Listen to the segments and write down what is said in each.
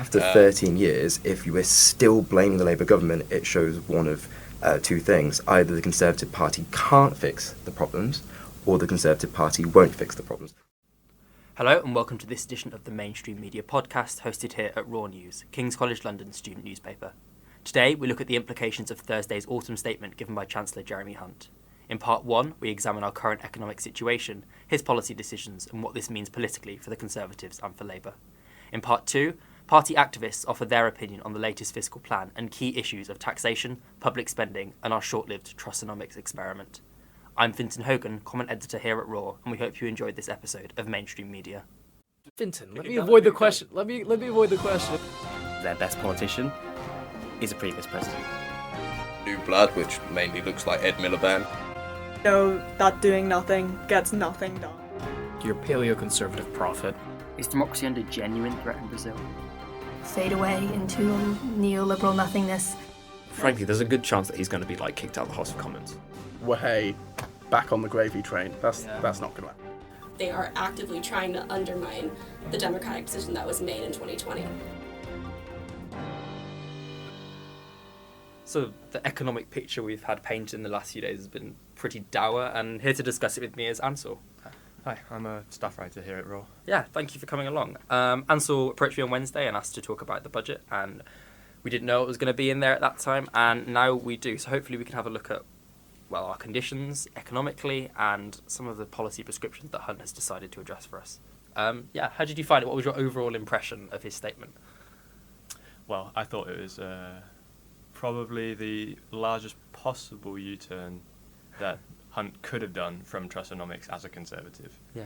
after 13 years, if you were still blaming the Labour government, it shows one of two things. Either the Conservative Party can't fix the problems, or the Conservative Party won't fix the problems. Hello and welcome to this edition of the Mainstream Media Podcast, hosted here at Raw News, King's College London's student newspaper. Today we look at the implications of Thursday's autumn statement given by Chancellor Jeremy Hunt. In part 1, we examine our current economic situation, his policy decisions and what this means politically for the Conservatives and for Labour. In part 2, party activists offer their opinion on the latest fiscal plan and key issues of taxation, public spending and our short-lived Trussonomics experiment. I'm Fintan Hogan, comment editor here at Raw, and we hope you enjoyed this episode of Mainstream Media. Fintan, let me avoid the question. Let me avoid the question. Their best politician is a previous president. New blood, which mainly looks like Ed Miliband. Know that doing nothing gets nothing done. Your paleo-conservative prophet. Is democracy under genuine threat in Brazil? Fade away into neoliberal nothingness. Frankly, there's a good chance that he's going to be kicked out of the House of Commons. Hey, back on the gravy train. That's not going to happen. They are actively trying to undermine the democratic decision that was made in 2020. So the economic picture we've had painted in the last few days has been pretty dour, and here to discuss it with me is Ansel. Hi, I'm a staff writer here at Raw. Yeah, thank you for coming along. Ansel approached me on Wednesday and asked to talk about the budget, and we didn't know it was going to be in there at that time, and now we do. So hopefully we can have a look at, well, our conditions economically and some of the policy prescriptions that Hunt has decided to address for us. How did you find it? What was your overall impression of his statement? Well, I thought it was probably the largest possible U-turn that Hunt could have done from Trussonomics as a Conservative. Yeah.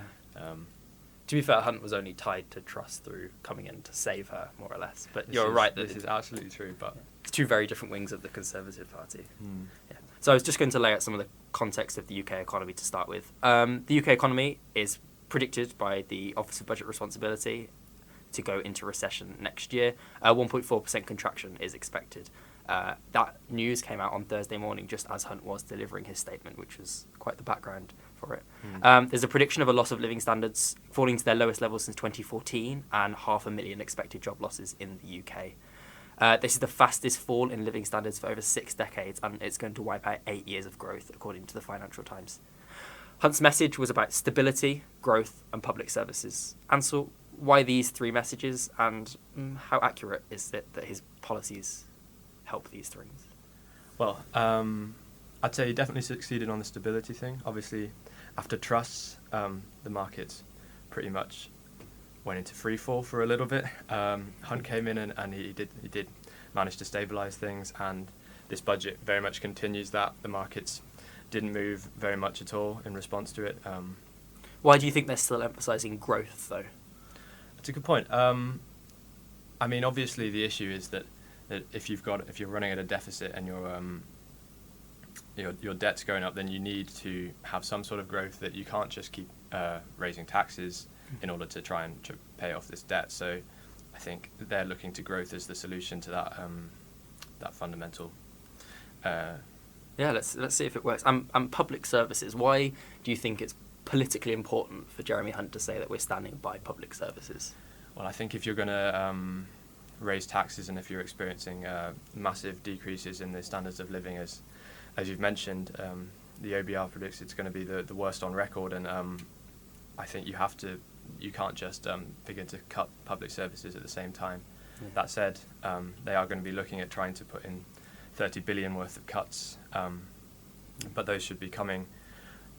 To be fair, Hunt was only tied to Truss through coming in to save her, more or less. But you're right. This is absolutely true, but it's two very different wings of the Conservative Party. Yeah. So I was just going to lay out some of the context of the UK economy to start with. The UK economy is predicted by the Office of Budget Responsibility to go into recession next year. 1.4% contraction is expected. That news came out on Thursday morning just as Hunt was delivering his statement, which was quite the background for it. There's a prediction of a loss of living standards falling to their lowest level since 2014 and 500,000 expected job losses in the UK. This is the fastest fall in living standards for over 6 decades, and it's going to wipe out 8 years of growth, according to the Financial Times. Hunt's message was about stability, growth and public services. Ansel, why these 3 messages, and how accurate is it that his policies help these things? Well, I'd say he definitely succeeded on the stability thing. Obviously, after Truss, the markets pretty much went into free fall for a little bit. Hunt came in and he did manage to stabilise things, and this budget very much continues that. The markets didn't move very much at all in response to it. Why do you think they're still emphasising growth, though? That's a good point. I mean, obviously, the issue is that if you're running at a deficit and your debt's going up, then you need to have some sort of growth, that you can't just keep raising taxes in order to try and pay off this debt. So I think they're looking to growth as the solution to that fundamental. Let's see if it works. And public services, why do you think it's politically important for Jeremy Hunt to say that we're standing by public services? Well, I think if you're going to raise taxes, and if you're experiencing massive decreases in the standards of living, as you've mentioned, the OBR predicts it's going to be the worst on record, and I think you can't just begin to cut public services at the same time. Yeah. That said, they are going to be looking at trying to put in 30 billion worth of cuts, but those should be coming.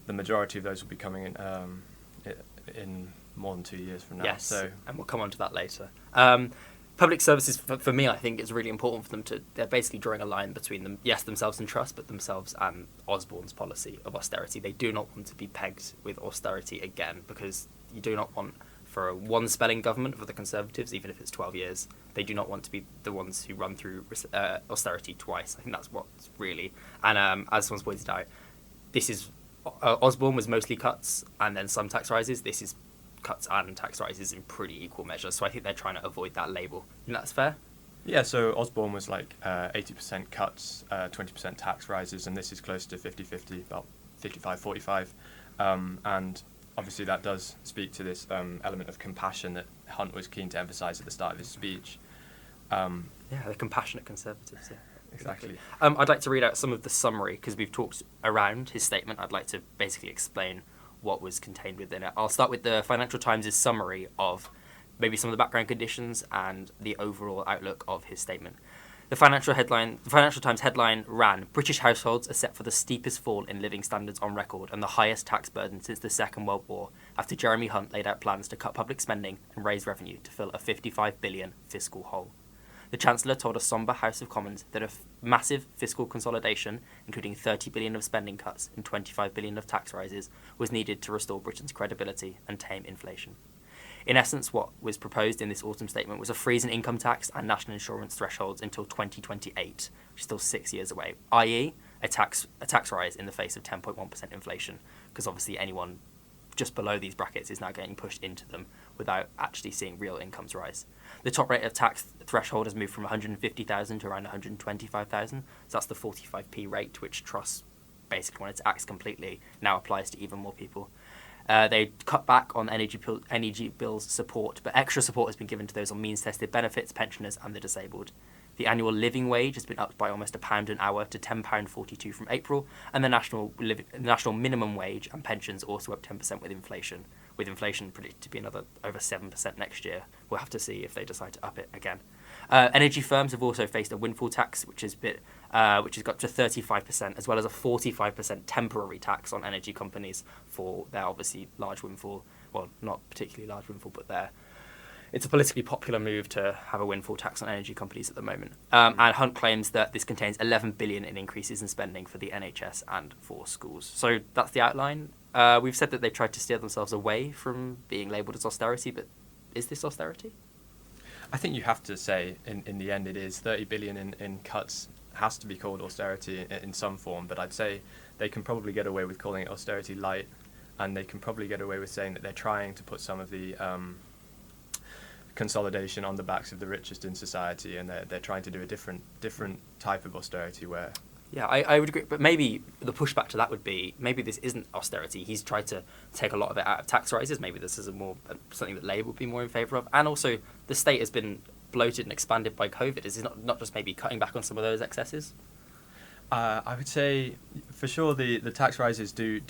The majority of those will be coming in more than 2 years from now. Yes, so, and we'll come on to that later. Public services, for me, I think it's really important for them they're basically drawing a line between themselves and Truss, but themselves and Osborne's policy of austerity. They do not want to be pegged with austerity again, because you do not want, for a one-spelling government for the Conservatives, even if it's 12 years, they do not want to be the ones who run through austerity twice. I think that's what's really, and as someone's pointed out, this is, Osborne was mostly cuts and then some tax rises. This is cuts and tax rises in pretty equal measure. So I think they're trying to avoid that label. And that's fair? Yeah, so Osborne was 80% cuts, 20% tax rises, and this is close to 50-50, about 55-45. And obviously that does speak to this element of compassion that Hunt was keen to emphasise at the start of his speech. they're compassionate Conservatives. Yeah. Exactly. I'd like to read out some of the summary because we've talked around his statement. I'd like to basically explain what was contained within it. I'll start with the Financial Times' summary of maybe some of the background conditions and the overall outlook of his statement. The Financial Times headline ran, "British households are set for the steepest fall in living standards on record and the highest tax burden since the Second World War, after Jeremy Hunt laid out plans to cut public spending and raise revenue to fill a 55 billion fiscal hole." The Chancellor told a sombre House of Commons that a massive fiscal consolidation, including 30 billion of spending cuts and 25 billion of tax rises, was needed to restore Britain's credibility and tame inflation. In essence, what was proposed in this autumn statement was a freeze in income tax and national insurance thresholds until 2028, which is still 6 years away, i.e. a tax rise in the face of 10.1% inflation, because obviously anyone just below these brackets is now getting pushed into them without actually seeing real incomes rise. The top rate of tax threshold has moved from 150,000 to around 125,000, so that's the 45p rate, which Truss basically wanted to axe completely, now applies to even more people. They cut back on energy bills support, but extra support has been given to those on means-tested benefits, pensioners and the disabled. The annual living wage has been upped by almost £1 an hour to £10.42 from April, and the national minimum wage and pensions also up 10% with inflation predicted to be another over 7% next year. We'll have to see if they decide to up it again. Energy firms have also faced a windfall tax, which has got to 35%, as well as a 45% temporary tax on energy companies for their obviously large windfall. Well, not particularly large windfall, but it's a politically popular move to have a windfall tax on energy companies at the moment. And Hunt claims that this contains 11 billion in increases in spending for the NHS and for schools. So that's the outline. We've said that they've tried to steer themselves away from being labelled as austerity, but is this austerity? I think you have to say, in the end, it is 30 billion in cuts has to be called austerity in some form, but I'd say they can probably get away with calling it austerity light, and they can probably get away with saying that they're trying to put some of the consolidation on the backs of the richest in society, and they're trying to do a different type of austerity where... Yeah, I would agree, but maybe the pushback to that would be, maybe this isn't austerity. He's tried to take a lot of it out of tax rises. Maybe this is something that Labour would be more in favour of. And also, the state has been bloated and expanded by COVID. Is it not just maybe cutting back on some of those excesses? I would say, for sure, the tax rises do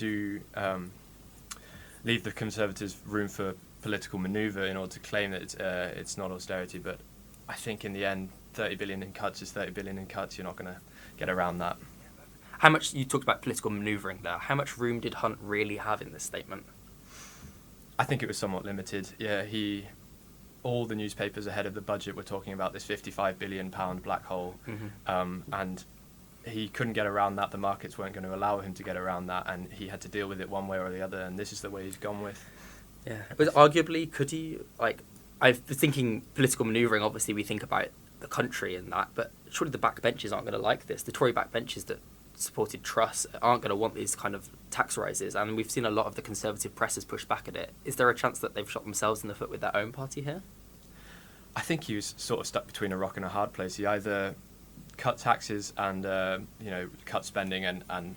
leave the Conservatives room for political manoeuvre in order to claim that it's not austerity. But I think in the end, 30 billion in cuts is 30 billion in cuts. You're not going to get around that. How much, you talked about political manoeuvring there, how much room did Hunt really have in this statement? I think it was somewhat limited. Yeah, all the newspapers ahead of the budget were talking about this £55 billion black hole, and he couldn't get around that. The markets weren't going to allow him to get around that, and he had to deal with it one way or the other, and this is the way he's gone with. Yeah, but arguably, could he, I was thinking political manoeuvring, obviously we think about the country and that, but surely the backbenchers aren't going to like this. The Tory backbenchers that supported Truss aren't going to want these kind of tax rises, and we've seen a lot of the Conservative press has pushed back at it. Is there a chance that they've shot themselves in the foot with their own party here? I think he was sort of stuck between a rock and a hard place. He either cut taxes and cut spending and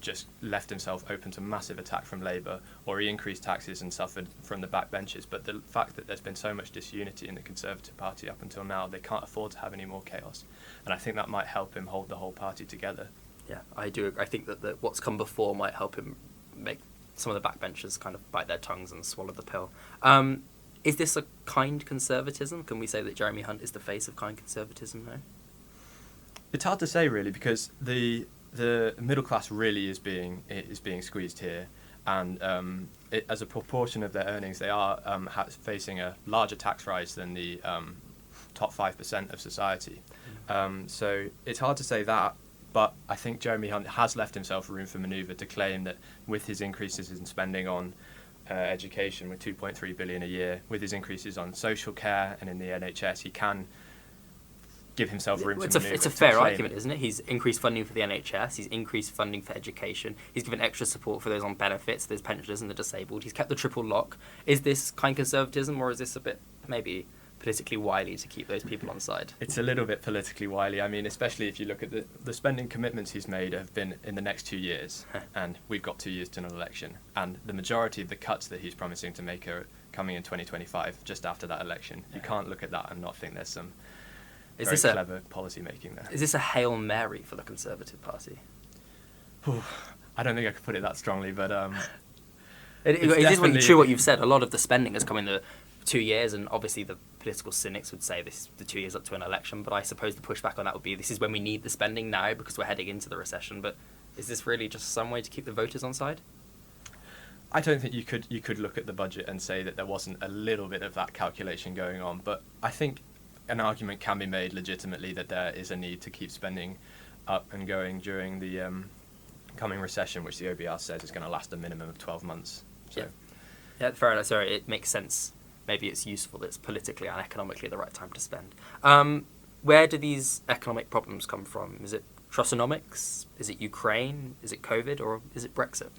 just left himself open to massive attack from Labour, or he increased taxes and suffered from the backbenchers. But the fact that there's been so much disunity in the Conservative Party up until now, they can't afford to have any more chaos, and I think that might help him hold the whole party together. Yeah, I do. I think that what's come before might help him make some of the backbenchers kind of bite their tongues and swallow the pill. Is this a kind conservatism? Can we say that Jeremy Hunt is the face of kind conservatism now? It's hard to say, really, because the middle class really is being squeezed here, and as a proportion of their earnings, they are facing a larger tax rise than the top 5% of society. So it's hard to say that, but I think Jeremy Hunt has left himself room for manoeuvre to claim that with his increases in spending on education, with 2.3 billion a year, with his increases on social care and in the NHS, he can give himself room to manoeuvre. It's a fair argument, isn't it? He's increased funding for the NHS, he's increased funding for education, he's given extra support for those on benefits, those pensioners and the disabled, he's kept the triple lock. Is this kind conservatism, or is this a bit maybe politically wily to keep those people on side? It's a little bit politically wily. I mean, especially if you look at the spending commitments he's made have been in the next 2 years, and we've got 2 years to an election, and the majority of the cuts that he's promising to make are coming in 2025, just after that election. You can't look at that and not think there's some Is very this clever policy making there. Is this a Hail Mary for the Conservative Party? I don't think I could put it that strongly, but It is definitely true what you've said. A lot of the spending has come in the 2 years, and obviously the political cynics would say this is the 2 years up to an election, but I suppose the pushback on that would be this is when we need the spending now because we're heading into the recession. But is this really just some way to keep the voters on side? I don't think you could look at the budget and say that there wasn't a little bit of that calculation going on, but I think an argument can be made legitimately that there is a need to keep spending up and going during the coming recession, which the OBR says is going to last a minimum of 12 months. So. Yeah, fair enough. Sorry, it makes sense. Maybe it's useful. It's politically and economically the right time to spend. Where do these economic problems come from? Is it Trussonomics? Is it Ukraine? Is it COVID? Or is it Brexit?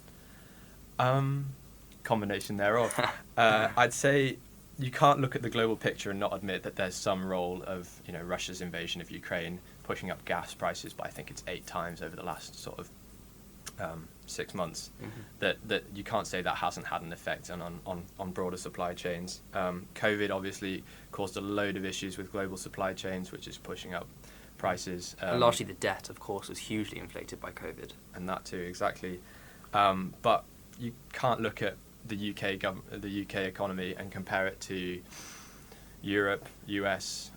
Combination thereof. I'd say you can't look at the global picture and not admit that there's some role of Russia's invasion of Ukraine pushing up gas prices by I think it's 8 times over the last sort of 6 months. Mm-hmm. That you can't say that hasn't had an effect on broader supply chains. COVID obviously caused a load of issues with global supply chains, which is pushing up prices. And largely the debt, of course, was hugely inflated by COVID. And that too, exactly. But you can't look at the UK economy and compare it to Europe, US,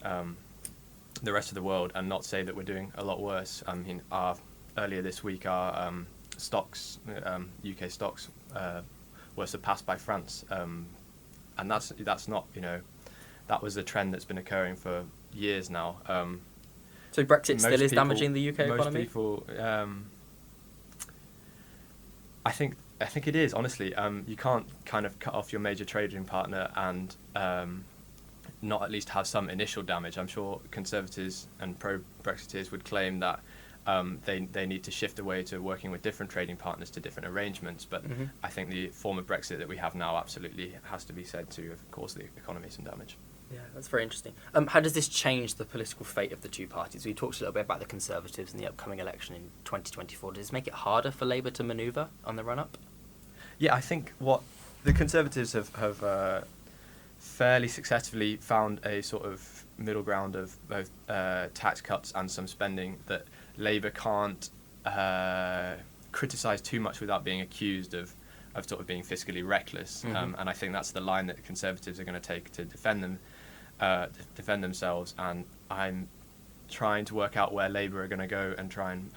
the rest of the world, and not say that we're doing a lot worse. I mean, earlier this week, our stocks, UK stocks, were surpassed by France, and that's not that was a trend that's been occurring for years now. So Brexit still is damaging the UK economy? Most people, I think it is, honestly. You can't kind of cut off your major trading partner and not at least have some initial damage. I'm sure Conservatives and pro-Brexiteers would claim that they need to shift away to working with different trading partners to different arrangements. But I think the form of Brexit that we have now absolutely has to be said to have caused the economy some damage. Yeah, that's very interesting. How does this change the political fate of the two parties? We talked a little bit about the Conservatives and the upcoming election in 2024. Does this make it harder for Labour to manoeuvre on the run-up? Yeah, I think what the Conservatives have fairly successfully found a sort of middle ground of both tax cuts and some spending that Labour can't criticise too much without being accused of sort of being fiscally reckless. And I think that's the line that the Conservatives are going to take to defend themselves. And I'm trying to work out where Labour are going to go and try and...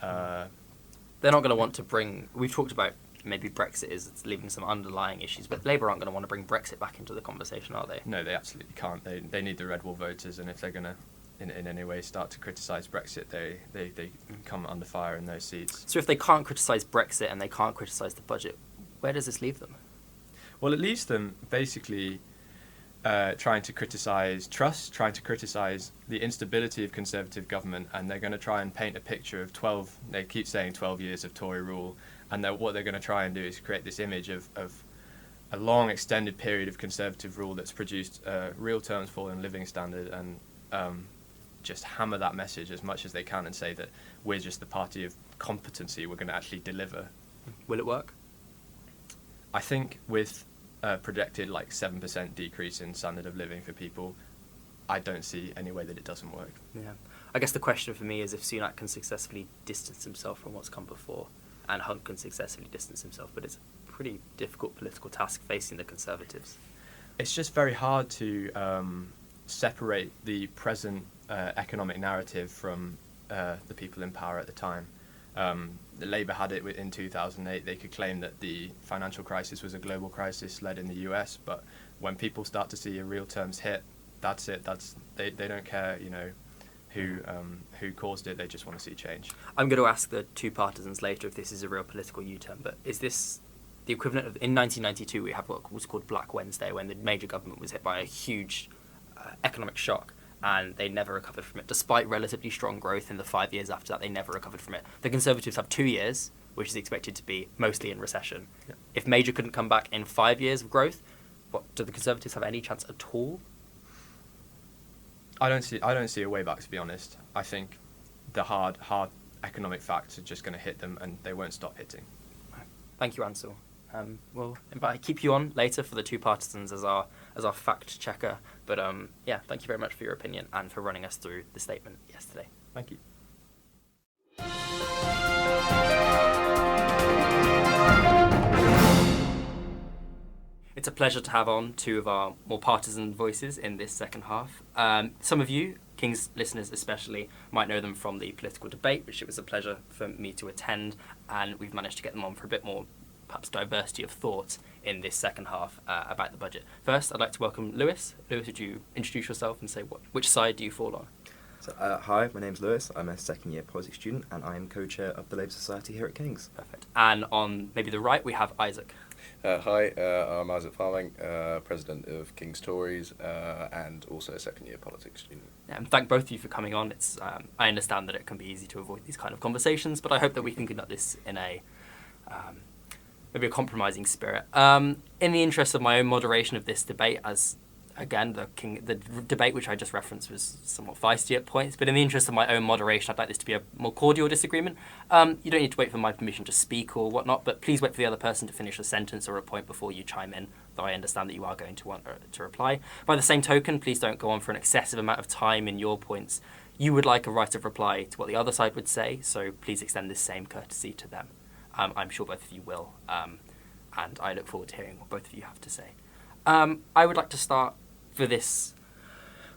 They're not going to want to bring... We've talked about maybe Brexit is leaving some underlying issues, but Labour aren't going to want to bring Brexit back into the conversation, are they? No, they absolutely can't. They need the red wall voters, and if they're going to in any way start to criticise Brexit, they come under fire in those seats. So if they can't criticise Brexit and they can't criticise the budget, where does this leave them? Well, it leaves them basically trying to criticise Truss, trying to criticise the instability of Conservative government, and they're going to try and paint a picture of 12, they keep saying 12 years of Tory rule, and what they're going to try and do is create this image of a long extended period of Conservative rule that's produced real terms fall in living standard, and just hammer that message as much as they can and say that we're just the party of competency, we're going to actually deliver. Will it work? I think with projected like 7% decrease in standard of living for people, I don't see any way that it doesn't work. Yeah, I guess the question for me is if Sunak can successfully distance himself from what's come before, and Hunt can successfully distance himself, but it's a pretty difficult political task facing the Conservatives. It's just very hard to separate the present economic narrative from the people in power at the time. The Labour had it in 2008. They could claim that the financial crisis was a global crisis led in the US, but when people start to see a real terms hit, that's it. They don't care, who caused it. They just want to see change. I'm going to ask the two partisans later if this is a real political U-turn, but is this the equivalent of, in 1992 we have what was called Black Wednesday, when the major government was hit by a huge economic shock, and they never recovered from it. Despite relatively strong growth in the 5 years after that, they never recovered from it. The Conservatives have 2 years, which is expected to be mostly in recession. Yeah. If Major couldn't come back in 5 years of growth, do the Conservatives have any chance at all? I don't see a way back, to be honest. I think the hard economic facts are just going to hit them, and they won't stop hitting. Thank you, Ansel. We'll keep you on later for the two partisans as our as our fact checker. But yeah, thank you very much for your opinion and for running us through the statement yesterday. Thank you. It's a pleasure to have on two of our more partisan voices in this second half. Some of you, King's listeners especially, might know them from the political debate, which it was a pleasure for me to attend, and we've managed to get them on for a bit more, perhaps, diversity of thought in this second half about the budget. First, I'd like to welcome Lewis. Lewis, would you introduce yourself and say which side do you fall on? So, hi, my name's Lewis. I'm a second-year politics student, and I am co-chair of the Labour Society here at King's. Perfect. And on maybe the right, we have Isaac. Hi, I'm Isaac Farming, president of King's Tories, and also a second-year politics student. And thank both of you for coming on. It's I understand that it can be easy to avoid these kind of conversations, but I hope that we can conduct this in a maybe a compromising spirit. In the interest of my own moderation of this debate, as again the debate which I just referenced was somewhat feisty at points, but in the interest of my own moderation, I'd like this to be a more cordial disagreement. You don't need to wait for my permission to speak or whatnot, but please wait for the other person to finish a sentence or a point before you chime in, though I understand that you are going to want to reply. By the same token, please don't go on for an excessive amount of time in your points. You would like a right of reply to what the other side would say, so please extend this same courtesy to them. I'm sure both of you will, and I look forward to hearing what both of you have to say. I would like to start for this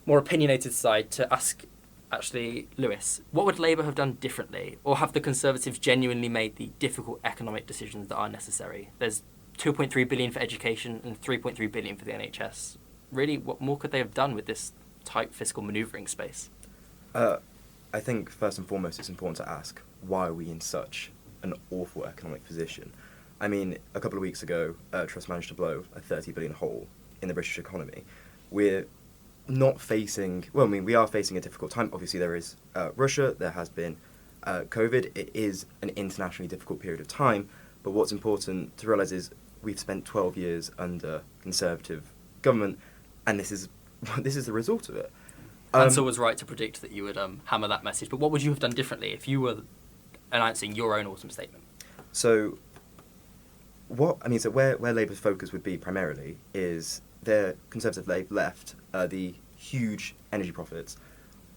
more opinionated side to ask, actually, Lewis, what would Labour have done differently, or have the Conservatives genuinely made the difficult economic decisions that are necessary? There's 2.3 billion for education and 3.3 billion for the NHS. Really, what more could they have done with this tight fiscal manoeuvring space? I think, first and foremost, it's important to ask, why are we in such an awful economic position? I mean, a couple of weeks ago, Truss managed to blow a 30 billion hole in the British economy. We're not facing, well, I mean, we are facing a difficult time. Obviously, there is Russia, there has been COVID. It is an internationally difficult period of time, but what's important to realise is we've spent 12 years under Conservative government, and this is the result of it. Ansel was right to predict that you would hammer that message, but what would you have done differently if you were announcing your own autumn statement? So where Labour's focus would be primarily is their Conservative left the huge energy profits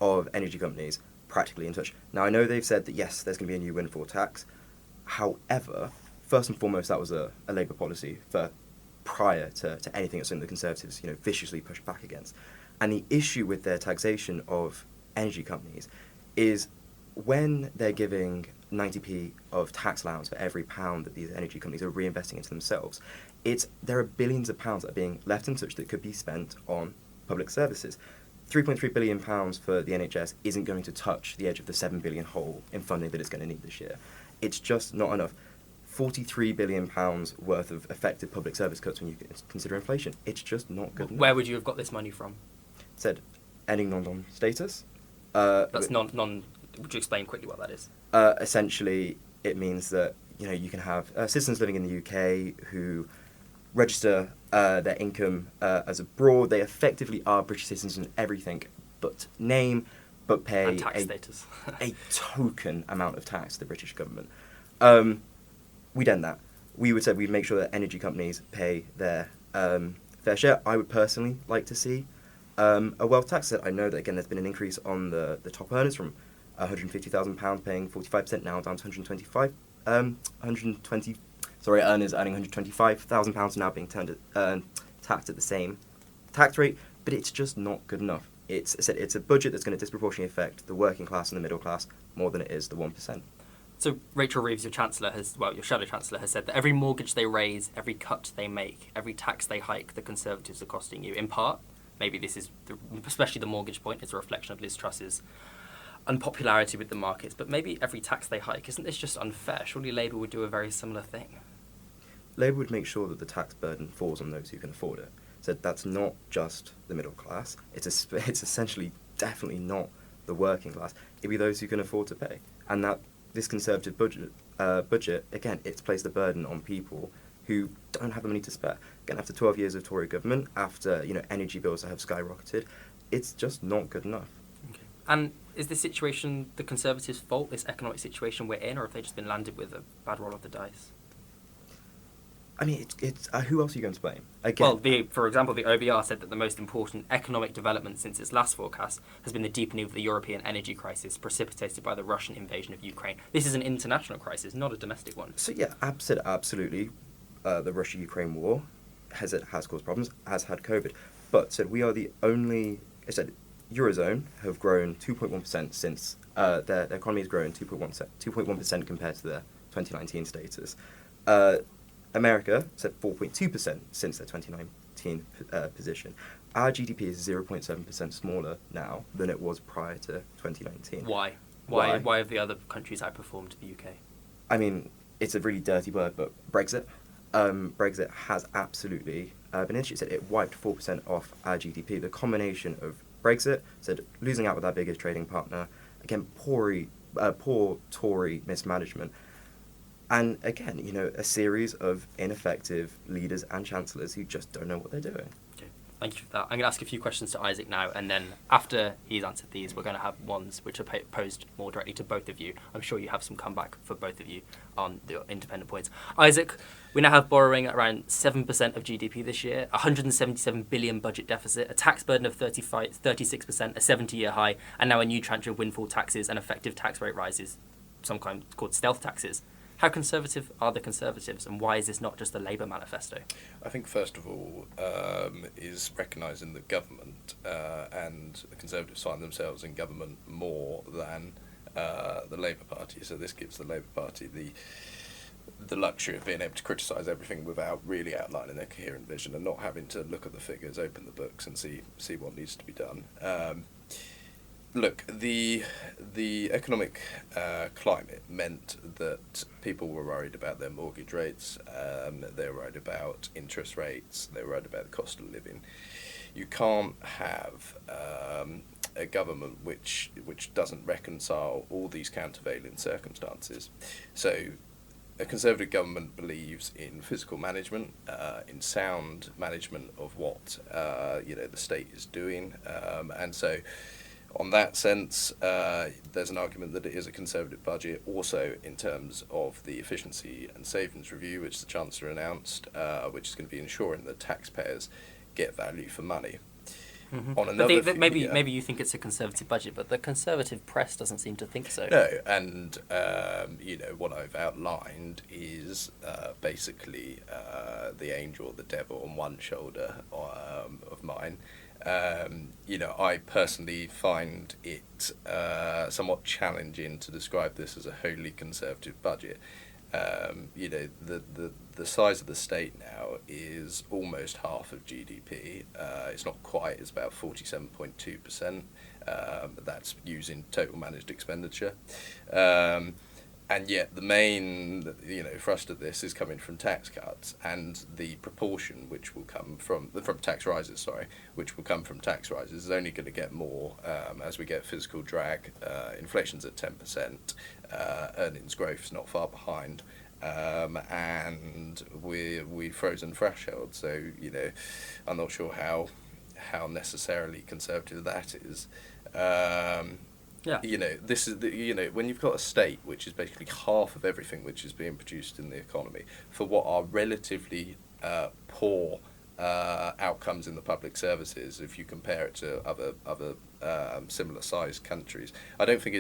of energy companies practically untouched. Now, I know they've said that, yes, there's going to be a new windfall tax. However, first and foremost, that was a Labour policy prior to anything that's something the Conservatives viciously pushed back against. And the issue with their taxation of energy companies is when they're giving 90p of tax allowance for every pound that these energy companies are reinvesting into themselves, there are billions of pounds that are being left untouched that could be spent on public services. £3.3 billion for the NHS isn't going to touch the edge of the £7 billion hole in funding that it's going to need this year. It's just not enough. £43 billion worth of effective public service cuts when you consider inflation. It's just not good enough. Where would you have got this money from? Said ending non-dom status. That's non. Would you explain quickly what that is? Essentially, it means that you can have citizens living in the UK who register their income as abroad. They effectively are British citizens in everything but name, but pay and tax status. a token amount of tax to the British government. We'd end that. We'd make sure that energy companies pay their fair share. I would personally like to see a wealth tax. I know that, again, there's been an increase on the top earners from £150,000 paying 45% now down to earners earning £125,000 now being taxed at the same tax rate, but it's just not good enough. It's a budget that's going to disproportionately affect the working class and the middle class more than it is the 1%. So Rachel Reeves, your shadow chancellor, has said that every mortgage they raise, every cut they make, every tax they hike, the Conservatives are costing you. In part, maybe this is, especially the mortgage point, is a reflection of Liz Truss's unpopularity with the markets, but maybe every tax they hike, isn't this just unfair? Surely Labour would do a very similar thing. Labour would make sure that the tax burden falls on those who can afford it. So that's not just the middle class. It's essentially definitely not the working class. It'd be those who can afford to pay. And that this Conservative budget, again, it's placed the burden on people who don't have the money to spare. Again, after 12 years of Tory government, after energy bills that have skyrocketed, it's just not good enough. Okay. And is this situation the Conservatives' fault, this economic situation we're in, or have they just been landed with a bad roll of the dice? I mean, it's who else are you going to blame? Again, Well, for example, the OBR said that the most important economic development since its last forecast has been the deepening of the European energy crisis precipitated by the Russian invasion of Ukraine. This is an international crisis, not a domestic one. so yeah, absolutely. The Russia-Ukraine war has caused problems, as had COVID. But said we are the only. It said Eurozone have grown 2.1% since their economy has grown 2.1% compared to their 2019 status. America said 4.2% since their 2019 position. Our GDP is 0.7% smaller now than it was prior to 2019. Why? Why? Why have the other countries outperformed the UK? I mean, it's a really dirty word, but Brexit. Brexit has absolutely been interested. It wiped 4% off our GDP. The combination of Brexit, said losing out with our biggest trading partner, again, poor Tory mismanagement, and again, a series of ineffective leaders and chancellors who just don't know what they're doing. Okay, thank you for that. I'm going to ask a few questions to Isaac now, and then after he's answered these, we're going to have ones which are posed more directly to both of you. I'm sure you have some comeback for both of you on the independent points. Isaac, we now have borrowing at around 7% of GDP this year, 177 billion budget deficit, a tax burden of 36%, a 70-year high, and now a new tranche of windfall taxes and effective tax rate rises, sometimes called stealth taxes. How conservative are the Conservatives, and why is this not just a Labour manifesto? I think, first of all, is recognising that government and the Conservatives find themselves in government more than the Labour Party. So this gives the Labour Party the luxury of being able to criticise everything without really outlining their coherent vision and not having to look at the figures, open the books and see what needs to be done. Look, the economic climate meant that people were worried about their mortgage rates, they were worried about interest rates, they were worried about the cost of living. You can't have a government which doesn't reconcile all these countervailing circumstances. So a Conservative government believes in fiscal management, in sound management of what the state is doing, and so on that sense, there's an argument that it is a Conservative budget. Also, in terms of the efficiency and savings review, which the Chancellor announced, which is going to be ensuring that taxpayers get value for money. Mm-hmm. On another, maybe you think it's a Conservative budget, but the Conservative press doesn't seem to think so. No, and what I've outlined is basically the angel or the devil on one shoulder of mine. I personally find it somewhat challenging to describe this as a wholly Conservative budget. The size of the state now is almost half of GDP. It's not quite, it's about 47.2%. That's using total managed expenditure. And yet the main, thrust of this is coming from tax cuts, and the proportion which will come from tax rises, which will come from tax rises is only going to get more as we get fiscal drag. Inflation's at 10%, earnings growth's not far behind, and we've frozen thresholds. So I'm not sure how necessarily conservative that is. Yeah. This is when you've got a state which is basically half of everything which is being produced in the economy for what are relatively poor outcomes in the public services if you compare it to other similar sized countries. I don't think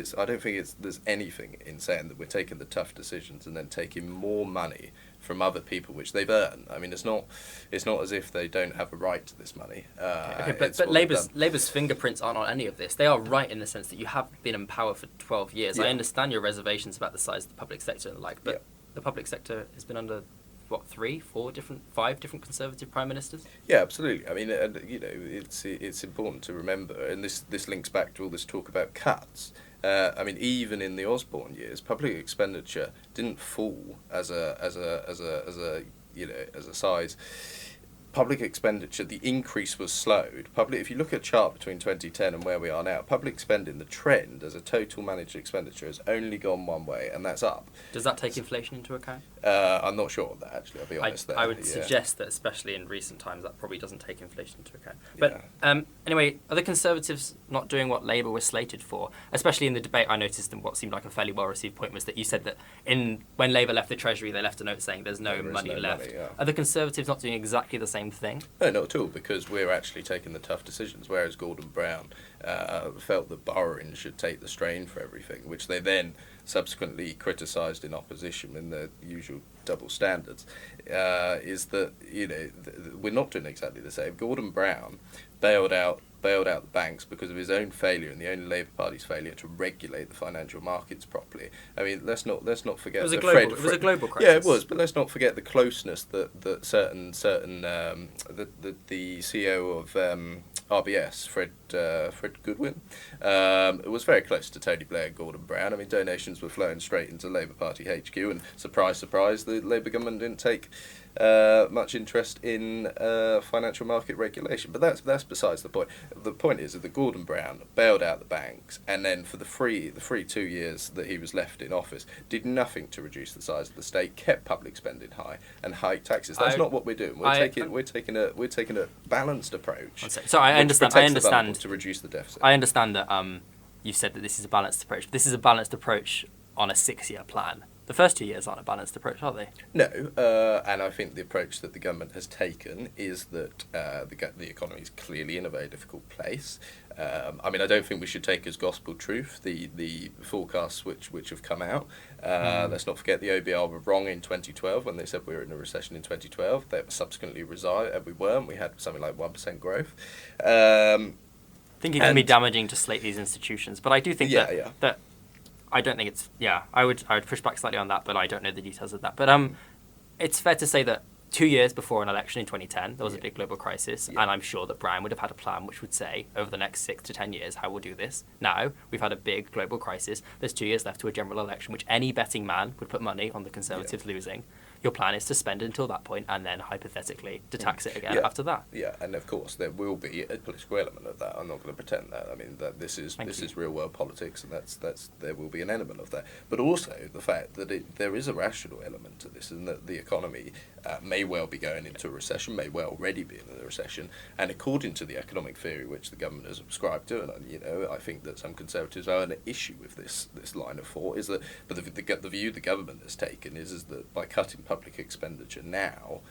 there's anything in saying that we're taking the tough decisions and then taking more money from other people which they've earned. I mean, it's not as if they don't have a right to this money. But Labour's fingerprints aren't on any of this. They are right in the sense that you have been in power for 12 years. Yeah. I understand your reservations about the size of the public sector and the like, but the public sector has been under 5 different Conservative prime ministers? Yeah, absolutely. I mean, it's important to remember, and this links back to all this talk about cuts. I mean, even in the Osborne years, public expenditure didn't fall as a size public expenditure, the increase was slowed. If you look at a chart between 2010 and where we are now, public spending, the trend as a total managed expenditure has only gone one way, and that's up. Does that take inflation into account? I'm not sure of that, actually, I'll be honest there. I would suggest that, especially in recent times, that probably doesn't take inflation into account. But anyway, are the Conservatives not doing what Labour was slated for? Especially in the debate, I noticed, and what seemed like a fairly well-received point was that you said that when Labour left the Treasury, they left a note saying there's no money left. Are the Conservatives not doing exactly the same thing? No, not at all, because we're actually taking the tough decisions, whereas Gordon Brown felt that borrowing should take the strain for everything, which they then subsequently criticised in opposition in the usual double standards, is that, we're not doing exactly the same. Gordon Brown bailed out the banks because of his own failure and the only Labour Party's failure to regulate the financial markets properly. I mean, let's not forget it was a global crisis. Yeah, it was, but let's not forget the closeness that certain the CEO of RBS, Fred Goodwin, was very close to Tony Blair and Gordon Brown. I mean, donations were flowing straight into Labour Party HQ, and surprise, surprise, the Labour government didn't take much interest in financial market regulation. But that's besides the point. The point is that Gordon Brown bailed out the banks, and then for the free 2 years that he was left in office, did nothing to reduce the size of the state, kept public spending high, and hiked taxes. That's not what we're doing. We're taking a balanced approach. So I understand to reduce the deficit. I understand that you've said that this is a balanced approach. This is a balanced approach on a 6-year plan. The first 2 years aren't a balanced approach, are they? No, and I think the approach that the government has taken is that the economy is clearly in a very difficult place. I mean, I don't think we should take as gospel truth the forecasts which have come out. Let's not forget the OBR were wrong in 2012 when they said we were in a recession in 2012. They subsequently resigned. We weren't. We had something like 1% growth. I think it can be damaging to slate these institutions, but I do think that I don't think it's I would push back slightly on that, but I don't know the details of that. But it's fair to say that 2 years before an election in 2010, there was a big global crisis, and I'm sure that Brown would have had a plan which would say, over the next 6 to 10 years, how we'll do this. Now, we've had a big global crisis. There's 2 years left to a general election, which any betting man would put money on the Conservatives losing. Your plan is to spend until that point and then, hypothetically, to tax it again after that. Yeah, and of course, there will be a political element of that. I'm not going to pretend that. I mean, that this is real-world politics, and there will be an element of that. But also the fact that there is a rational element to this, and that the economy may well be going into a recession, may well already be in a recession, and according to the economic theory which the government has subscribed to, and I think that some Conservatives are an issue with this line of thought, is that, but the view the government has taken is that by cutting public expenditure now,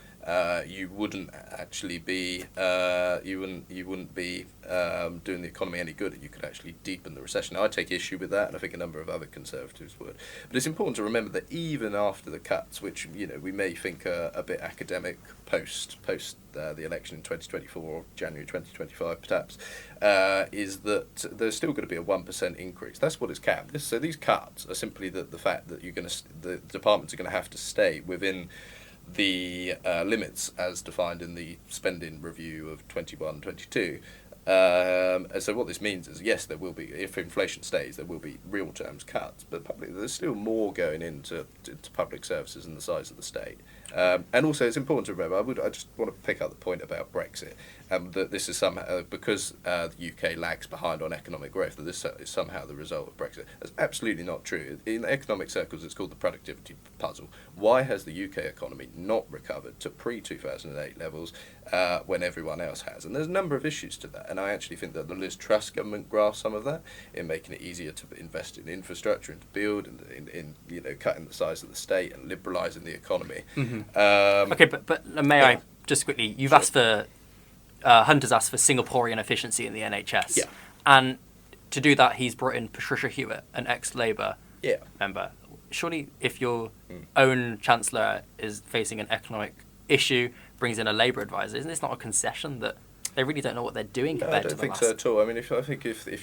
you wouldn't actually be doing the economy any good, and you could actually deepen the recession. Now, I take issue with that, and I think a number of other Conservatives would. But it's important to remember that even after the cuts, which we may think are a bit academic post the election in 2024 or January 2025 perhaps, is that there's still going to be a 1% increase. That's what is capped. So these cuts are simply the fact that the departments are going to have to stay within the limits as defined in the spending review of 21-22. And so what this means is, yes, there will be, if inflation stays, there will be real terms cuts, but there's still more going into public services and the size of the state. And also, it's important to remember, I just want to pick up the point about Brexit, that this is somehow, because the UK lags behind on economic growth, that this is somehow the result of Brexit. That's absolutely not true. In economic circles, it's called the productivity puzzle. Why has the UK economy not recovered to pre-2008 levels when everyone else has? And there's a number of issues to that, and I actually think that the Liz Truss government grasped some of that in making it easier to invest in infrastructure and to build, and in cutting the size of the state and liberalising the economy. Mm-hmm. Okay, but may I just quickly? You've asked for Hunter's asked for Singaporean efficiency in the NHS, and to do that, he's brought in Patricia Hewitt, an ex-Labour member. Surely, if your own Chancellor is facing an economic issue, brings in a Labour advisor, isn't this not a concession that they really don't know what they're doing compared to the last? I don't think so at all. I mean, if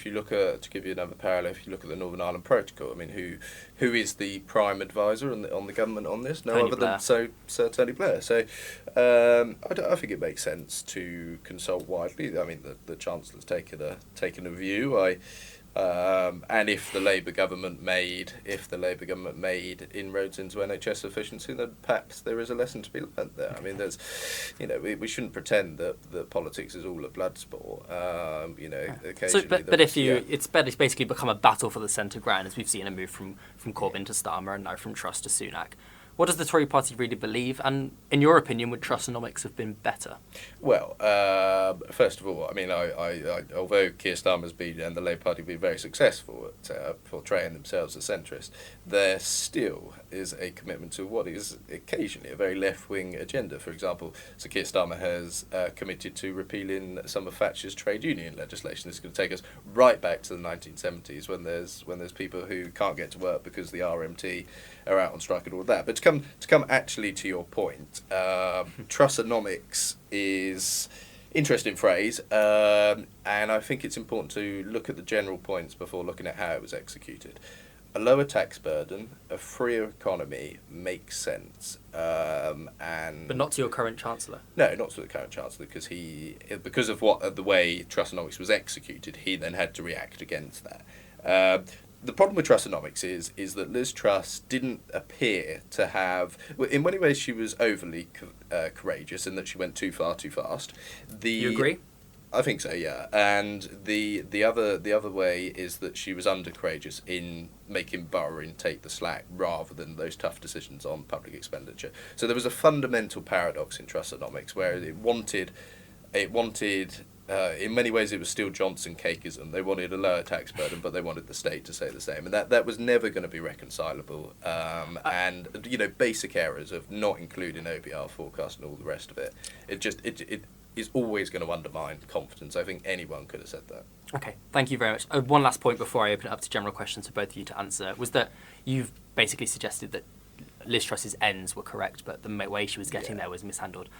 you look at, to give you another parallel, if you look at the Northern Ireland Protocol, I mean, who is the prime advisor on the government on this? No other than Sir Tony Blair. So I think it makes sense to consult widely. I mean, the Chancellor's taken a view. And if the Labour government made inroads into NHS efficiency, then perhaps there is a lesson to be learned there. I mean, there's, we shouldn't pretend that politics is all a blood sport. Occasionally. But if it's basically become a battle for the centre ground, as we've seen a move from Corbyn to Starmer and now from Truss to Sunak. What does the Tory party really believe? And in your opinion, would Trussonomics have been better? Well, first of all, I mean, I although Keir Starmer's been and the Labour Party have been very successful at portraying themselves as centrist, there still is a commitment to what is occasionally a very left-wing agenda. For example, Sir Keir Starmer has committed to repealing some of Thatcher's trade union legislation. This is going to take us right back to the 1970s when there's people who can't get to work because the RMT are out on strike and all that. But to come actually to your point, Trussonomics is interesting phrase, and I think it's important to look at the general points before looking at how it was executed. A lower tax burden, a freer economy makes sense, and but not to your current chancellor. No, not to the current chancellor, because of the way Trussonomics was executed, he then had to react against that. The problem with Trussonomics is that Liz Truss didn't appear to have... In many ways, she was overly courageous in that she went too far, too fast. You agree? I think so, yeah. And the other way is that she was under courageous in making borrowing take the slack rather than those tough decisions on public expenditure. So there was a fundamental paradox in Trussonomics where it wanted in many ways, it was still Johnson cakeism. They wanted a lower tax burden, but they wanted the state to say the same, and that was never going to be reconcilable. And basic errors of not including OBR forecast and all the rest of it. It is always going to undermine confidence. I think anyone could have said that. Okay, thank you very much. One last point before I open it up to general questions for both of you to answer was that you've basically suggested that Liz Truss's ends were correct, but the way she was getting there was mishandled.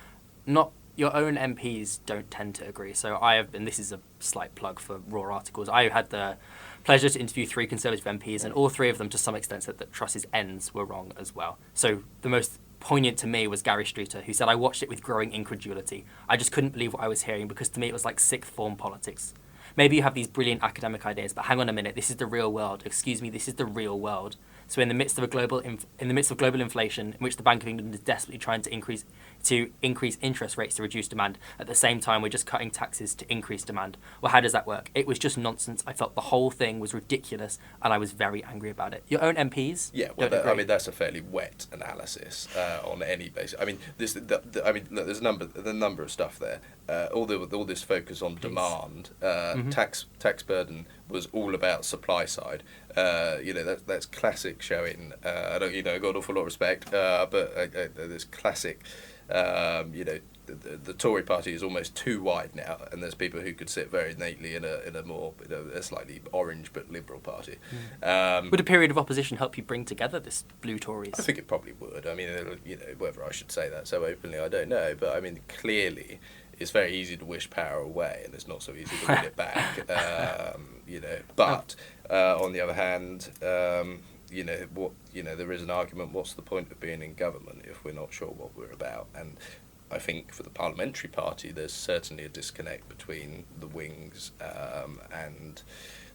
Not your own MPs don't tend to agree. So I have, and this is a slight plug for Raw articles, I had the pleasure to interview 3 Conservative MPs, and all 3 of them to some extent said that Truss's ends were wrong as well. So the most poignant to me was Gary Streeter, who said, I watched it with growing incredulity. I just couldn't believe what I was hearing because to me it was like sixth form politics. Maybe you have these brilliant academic ideas, but hang on a minute, this is the real world. Excuse me, this is the real world. So in the midst of global inflation, in which the Bank of England is desperately trying to increase interest rates to reduce demand, at the same time we're just cutting taxes to increase demand. Well, how does that work? It was just nonsense. I felt the whole thing was ridiculous, and I was very angry about it. Your own MPs? Yeah, well, I mean that's a fairly wet analysis on any basis. I mean, there's a number of stuff there. All this focus on demand, tax burden was all about supply side. That's classic showing. I don't, I've got an awful lot of respect, but there's classic. The Tory party is almost too wide now, and there's people who could sit very neatly in a more a slightly orange but liberal party. Would a period of opposition help you bring together this blue Tories? I think it probably would. I mean, whether I should say that so openly, I don't know. But I mean, clearly, it's very easy to wish power away, and it's not so easy to win it back. But on the other hand, there is an argument. What's the point of being in government if we're not sure what we're about? And I think for the parliamentary party, there's certainly a disconnect between the wings, and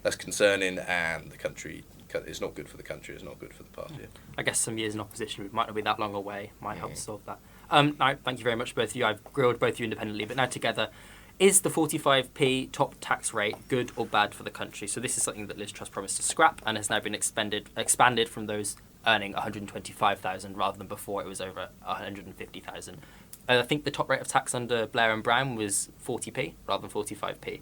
that's concerning. And the country, it's not good for the country. It's not good for the party. I guess some years in opposition might not be that long away. Might help solve that. Now, thank you very much, both of you. I've grilled both of you independently, but now together. Is the 45p top tax rate good or bad for the country? So this is something that Liz Truss promised to scrap and has now been expanded from those earning 125,000 rather than before it was over 150,000. I think the top rate of tax under Blair and Brown was 40p rather than 45p.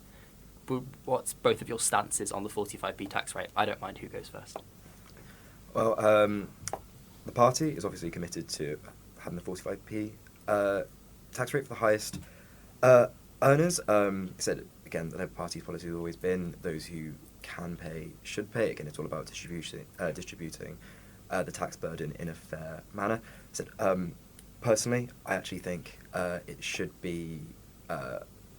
What's both of your stances on the 45p tax rate? I don't mind who goes first. Well, the party is obviously committed to having the 45p tax rate for the highest earners. Said again, the Labour Party's policy has always been those who can pay should pay. Again, it's all about distributing the tax burden in a fair manner. Said personally, I actually think it should be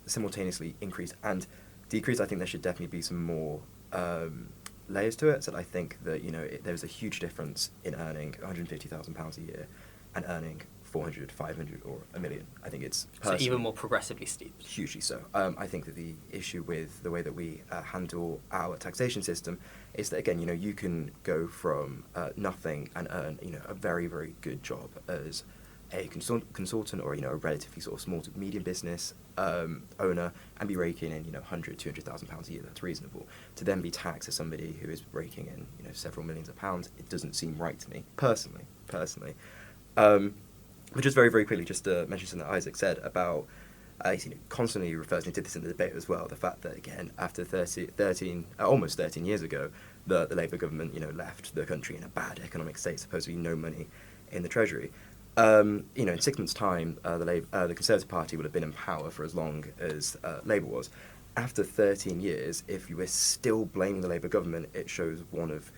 simultaneously increased and decreased. I think there should definitely be some more layers to it. So I think that there's a huge difference in earning £150,000 a year and earning 400, 500 or a million. I think it's So even more progressively steep. hugely so. I think that the issue with the way that we handle our taxation system is that, again, you can go from nothing and earn, a very, very good job as a consultant or, a relatively sort of small to medium business owner and be raking in, 100, 200,000 pounds a year. That's reasonable. To then be taxed as somebody who is raking in, several millions of pounds, it doesn't seem right to me, personally. But just very, very quickly, just to mention something that Isaac said about, constantly refers, and he did this in the debate as well, the fact that, again, after almost 13 years ago, the Labour government, left the country in a bad economic state, supposedly no money in the Treasury. In 6 months' time, the Conservative Party would have been in power for as long as Labour was. After 13 years, if you were still blaming the Labour government, it shows one of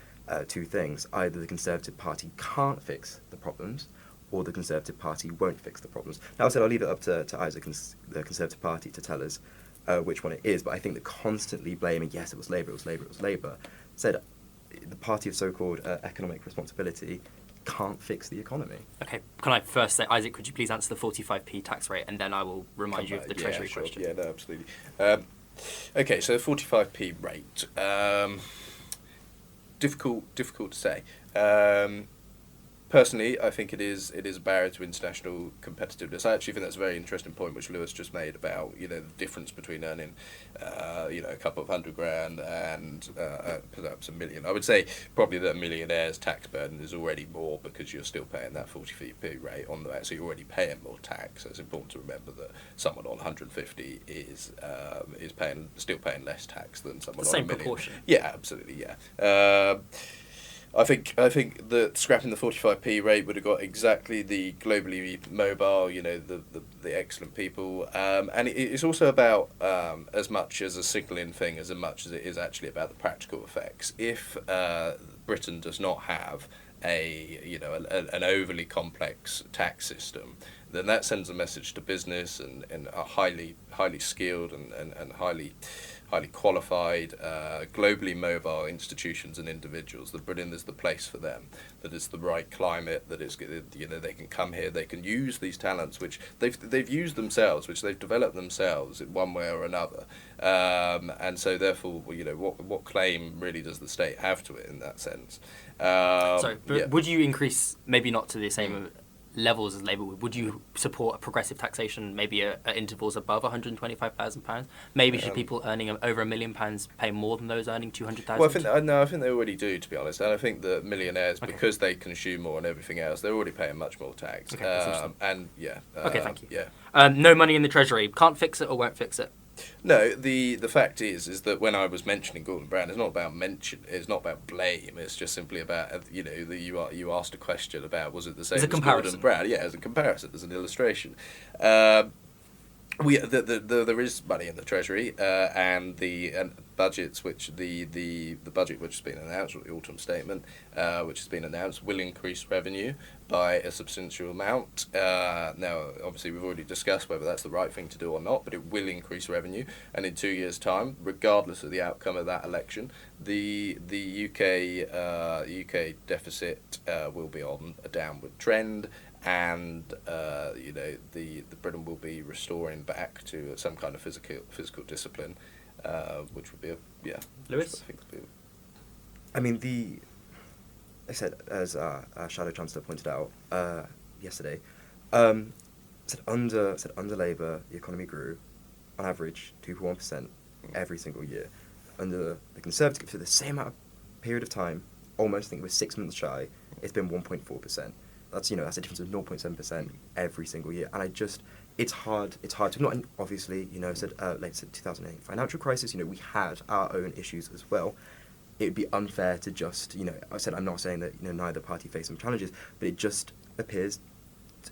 two things. Either the Conservative Party can't fix the problems, or the Conservative Party won't fix the problems. Now, I said I'll leave it up to Isaac and the Conservative Party to tell us which one it is, but I think that constantly blaming, yes, it was Labour, said the party of so-called economic responsibility can't fix the economy. Okay, can I first say, Isaac, could you please answer the 45p tax rate, and then I will remind you of the Treasury question. Yeah, no, absolutely. Okay, so 45p rate. Difficult to say. Personally, I think it is a barrier to international competitiveness. I actually think that's a very interesting point which Lewis just made about the difference between earning a couple of £100,000 and perhaps $1 million. I would say probably that a millionaire's tax burden is already more because you're still paying that 40p rate on that, so you're already paying more tax. So it's important to remember that someone on 150 is still paying less tax than someone on a million. The same proportion. Yeah, absolutely. Yeah. I think that scrapping the 45p rate would have got exactly the globally mobile, the excellent people, and it's also about as much as a signalling thing as much as it is actually about the practical effects. If Britain does not have an overly complex tax system, then that sends a message to business and a highly skilled and highly qualified, globally mobile institutions and individuals, that Britain is the place for them, that it's the right climate, that it's, they can come here, they can use these talents which they've used themselves, which they've developed themselves in one way or another, and so therefore, what claim really does the state have to it in that sense? Sorry, but would you increase, maybe not to the same levels as Labour would you support a progressive taxation, maybe at intervals above £125,000? Maybe should people earning over £1 million pay more than those earning 200,000? Well, I think they already do, to be honest. And I think that millionaires, because they consume more and everything else, they're already paying much more tax. Okay, okay, thank you. Yeah. No money in the Treasury. Can't fix it or won't fix it? No, the fact is that when I was mentioning Gordon Brown, it's not about it's not about blame. It's just simply about you asked a question about was it the same as Gordon Brown? Yeah, as a comparison, as an illustration. There is money in the Treasury, and the budgets which the budget which has been announced, or the autumn statement which has been announced, will increase revenue by a substantial amount. Now, obviously, we've already discussed whether that's the right thing to do or not, but it will increase revenue, and in 2 years' time, regardless of the outcome of that election, the UK deficit will be on a downward trend. And the Britain will be restoring back to some kind of physical discipline, which would be Lewis? I mean, I said, as our Shadow Chancellor pointed out yesterday, said under Labour the economy grew on average 2.1% every single year. Under the Conservative, for the same amount of period of time, almost I think it was 6 months shy, it's been 1.4%. That's that's a difference of 0.7% every single year, and it's hard to not obviously said 2008 financial crisis. We had our own issues as well. It would be unfair to just I said I'm not saying that neither party faced some challenges, but it just appears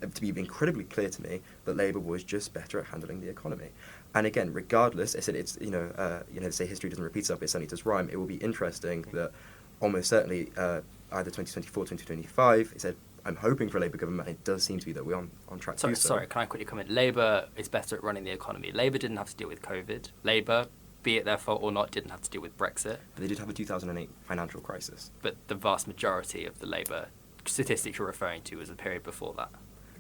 to be incredibly clear to me that Labour was just better at handling the economy. And again, regardless, I said it's they say history doesn't repeat itself, it certainly does rhyme. It will be interesting that almost certainly either 2024, 2025. It said. I'm hoping for a Labour government, and it does seem to be that we're on track to do so. Sorry, can I quickly comment? Labour is better at running the economy. Labour didn't have to deal with COVID. Labour, be it their fault or not, didn't have to deal with Brexit. But they did have a 2008 financial crisis. But the vast majority of the Labour statistics you're referring to was a period before that.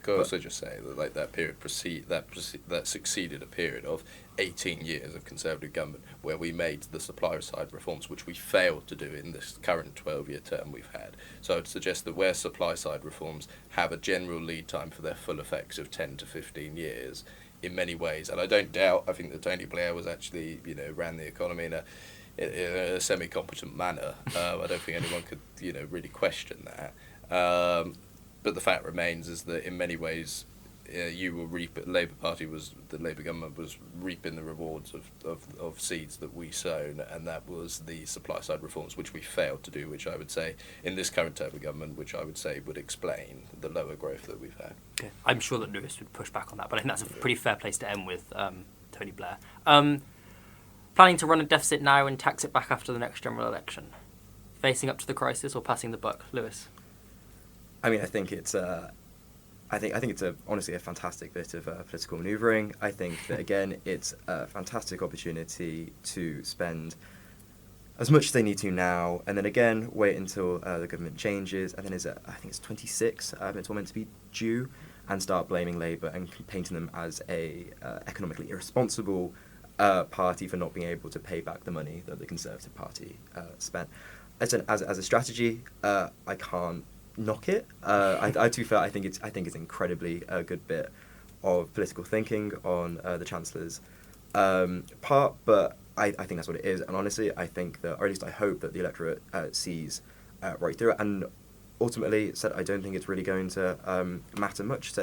Could I also just say that like that period that succeeded a period of 18 years of Conservative government where we made the supply side reforms, which we failed to do in this current 12-year term we've had. So I'd suggest that where supply side reforms have a general lead time for their full effects of 10 to 15 years, in many ways, and I don't doubt, I think that Tony Blair was actually, ran the economy in a semi-competent manner. I don't think anyone could, really question that. But the fact remains is that in many ways, you will reap. The Labour government was reaping the rewards of seeds that we sown, and that was the supply side reforms which we failed to do, which I would say in this current term of government, which I would say would explain the lower growth that we've had. Okay. I'm sure that Lewis would push back on that, but I think that's a pretty fair place to end with Tony Blair. Planning to run a deficit now and tax it back after the next general election? Facing up to the crisis or passing the buck? Lewis? I mean, I think it's honestly a fantastic bit of political manoeuvring. I think that, again, it's a fantastic opportunity to spend as much as they need to now, and then again wait until the government changes, and then I think it's 26, it's all meant to be due, and start blaming Labour and painting them as a economically irresponsible party for not being able to pay back the money that the Conservative Party spent. As a strategy, I can't knock it. To be fair, I think it's incredibly a good bit of political thinking on the Chancellor's part, but I think that's what it is. And honestly, I think that, or at least I hope that the electorate sees right through it. And ultimately, said I don't think it's really going to matter much.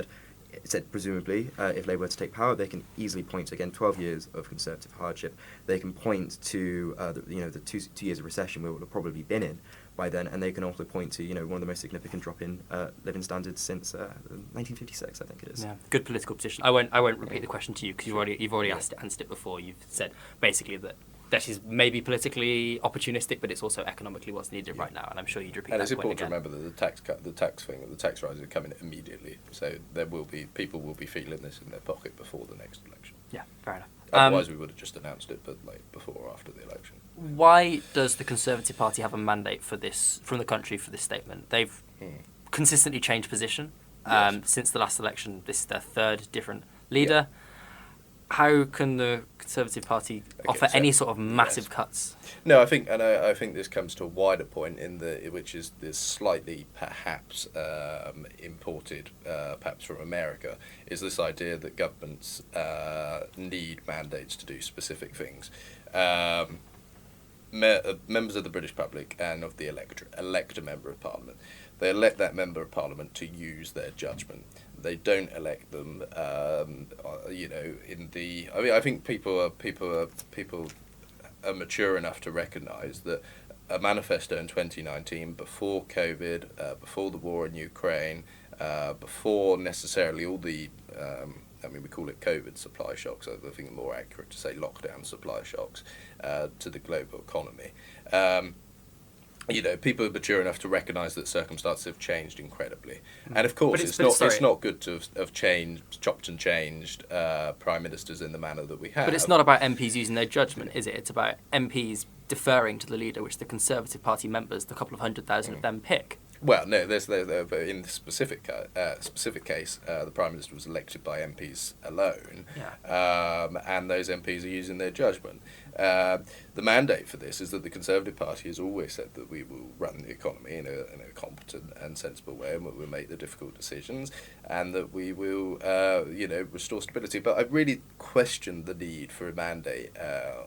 Said presumably, if Labour were to take power, they can easily point to, again, 12 years of Conservative hardship. They can point to the two years of recession we will have probably been in by then, and they can also point to one of the most significant drop in living standards since 1956, I think it is. Yeah, good political position. I won't repeat the question to you because you've already answered it before. You've said basically that is maybe politically opportunistic, but it's also economically what's needed right now, and I'm sure you'd repeat that. And it's important to remember that the tax rises are coming immediately, so people will be feeling this in their pocket before the next election. Yeah, fair enough. Otherwise, we would have just announced it, but before or after the election. Why does the Conservative Party have a mandate for this from the country for this statement? They've consistently changed position since the last election. This is their third different leader. Yeah. How can the Conservative Party offer any sort of massive cuts? No, I think this comes to a wider point which is this slightly perhaps imported, perhaps from America, is this idea that governments need mandates to do specific things. Members of the British public and of the electorate elect a member of Parliament. They elect that member of Parliament to use their judgment. They don't elect them, I think people are mature enough to recognise that a manifesto in 2019, before COVID, before the war in Ukraine, before necessarily all the, we call it COVID supply shocks. I think it's more accurate to say lockdown supply shocks to the global economy. People are mature enough to recognise that circumstances have changed incredibly, and of course it's not good to have chopped and changed prime ministers in the manner that we have. But it's not about MPs using their judgment, is it? It's about MPs deferring to the leader, which the Conservative Party members, the couple of 100,000 of them, pick. Well, no. There's in the specific case, the Prime Minister was elected by MPs alone, and those MPs are using their judgment. The mandate for this is that the Conservative Party has always said that we will run the economy in a competent and sensible way, and we'll make the difficult decisions, and that we will, restore stability. But I really question the need for a mandate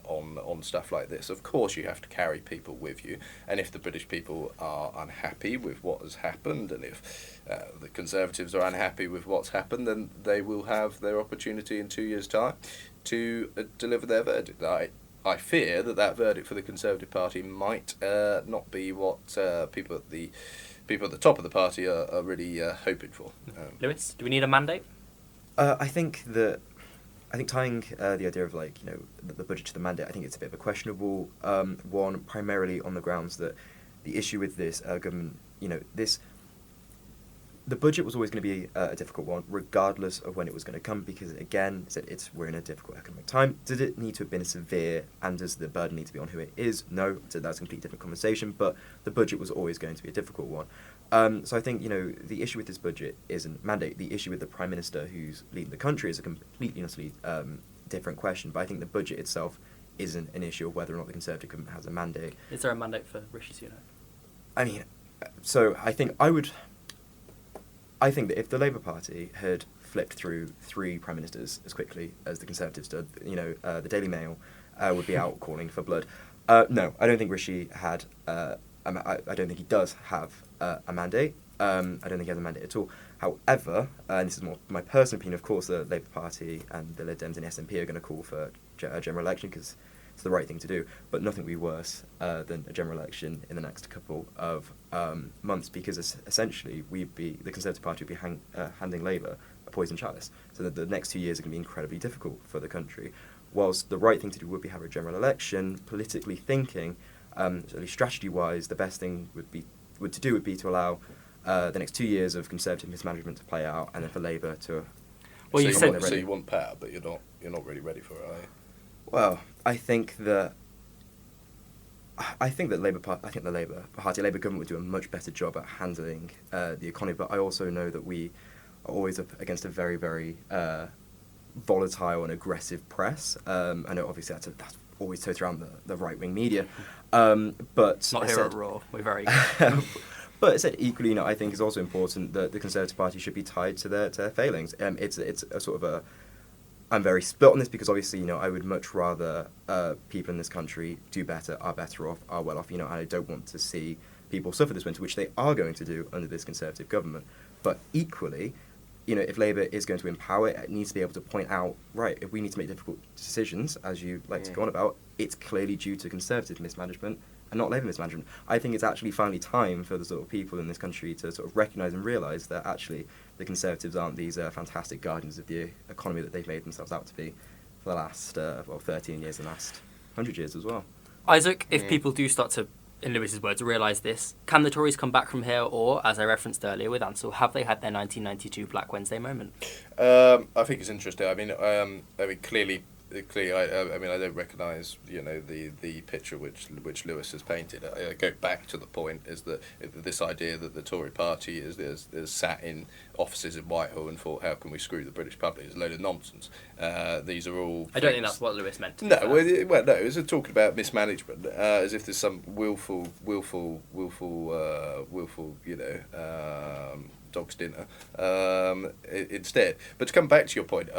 on stuff like this. Of course, you have to carry people with you, and if the British people are unhappy with what has happened, and if the Conservatives are unhappy with what's happened, then they will have their opportunity in 2 years' time to deliver their verdict. I fear that verdict for the Conservative Party might not be what people at the top of the party are really hoping for. Lewis, do we need a mandate? I think tying the idea of the budget to the mandate, I think it's a bit of a questionable one, primarily on the grounds that the issue with this government, the budget was always going to be a difficult one, regardless of when it was going to come, because again, we're in a difficult economic time. Did it need to have been severe, and does the burden need to be on who it is? No, so that's a completely different conversation. But the budget was always going to be a difficult one. So I think the issue with this budget isn't mandate. The issue with the Prime Minister who's leading the country is a completely and utterly different question. But I think the budget itself isn't an issue of whether or not the Conservative government has a mandate. Is there a mandate for Rishi Sunak? I mean, so I think that if the Labour Party had flipped through 3 prime ministers as quickly as the Conservatives did, the Daily Mail would be out calling for blood. No, I don't think Rishi had. I don't think he does have a mandate. I don't think he has a mandate at all. However, and this is more my personal opinion, of course, the Labour Party and the Lib Dems and SNP are going to call for a general election because it's the right thing to do, but nothing will be worse than a general election in the next couple of months, because essentially the Conservative Party would be handing Labour a poison chalice. So that the next 2 years are going to be incredibly difficult for the country. Whilst the right thing to do would be have a general election, politically thinking, at least strategy-wise, the best thing would be to allow the next 2 years of Conservative mismanagement to play out, and then for Labour to. Well, so you want power, but you're not really ready for it, are you? Well, I think the Labour government would do a much better job at handling the economy. But I also know that we are always up against a very, very volatile and aggressive press. I know obviously that's always totes around the right wing media, but not here at Raw. We're very. But I said equally, I think it's also important that the Conservative Party should be tied to their failings. It's a sort of a. I'm very split on this because obviously, I would much rather people in this country do better, are better off, are well off, and I don't want to see people suffer this winter, which they are going to do under this Conservative government. But equally, if Labour is going to empower it needs to be able to point out, right, if we need to make difficult decisions, as you like to go on about, it's clearly due to Conservative mismanagement and not Labour mismanagement. I think it's actually finally time for the sort of people in this country to sort of recognise and realise that actually the Conservatives aren't these fantastic guardians of the economy that they've made themselves out to be for the last 13 years and last 100 years as well. Isaac, if people do start to, in Lewis's words, realise this, can the Tories come back from here, or, as I referenced earlier with Ansel, have they had their 1992 Black Wednesday moment? I think it's interesting. I mean, clearly, I don't recognise the picture which Lewis has painted. I go back to the point is that this idea that the Tory Party is sat in offices in Whitehall and thought, how can we screw the British public, is a load of nonsense. These are all. I don't think that's what Lewis meant. No, no, it was talking about mismanagement, as if there's some willful, dog's dinner instead. But to come back to your point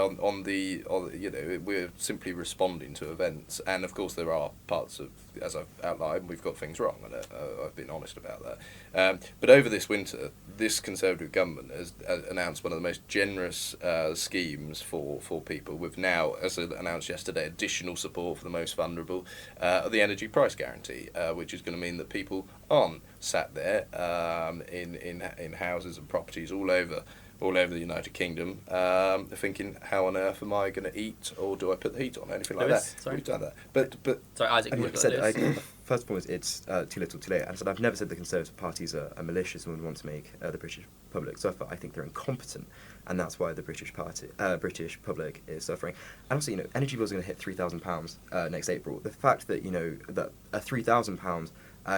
we're simply responding to events, and of course there are parts of, as I've outlined, we've got things wrong, and I've been honest about that. But over this winter, this Conservative government has announced one of the most generous schemes for people, with now, as announced yesterday, additional support for the most vulnerable, the energy price guarantee, which is going to mean that people aren't sat there in houses and properties all over the United Kingdom, thinking, how on earth am I going to eat, or do I put the heat on, anything like Lewis, that. sorry. We've done that. But sorry, Isaac. First of all, it's too little, too late. And I said I've never said the Conservative parties are malicious and would want to make the British public suffer. I think they're incompetent, and that's why the British public is suffering. And also, energy bills are going to hit £3,000 next April. The fact that that a £3,000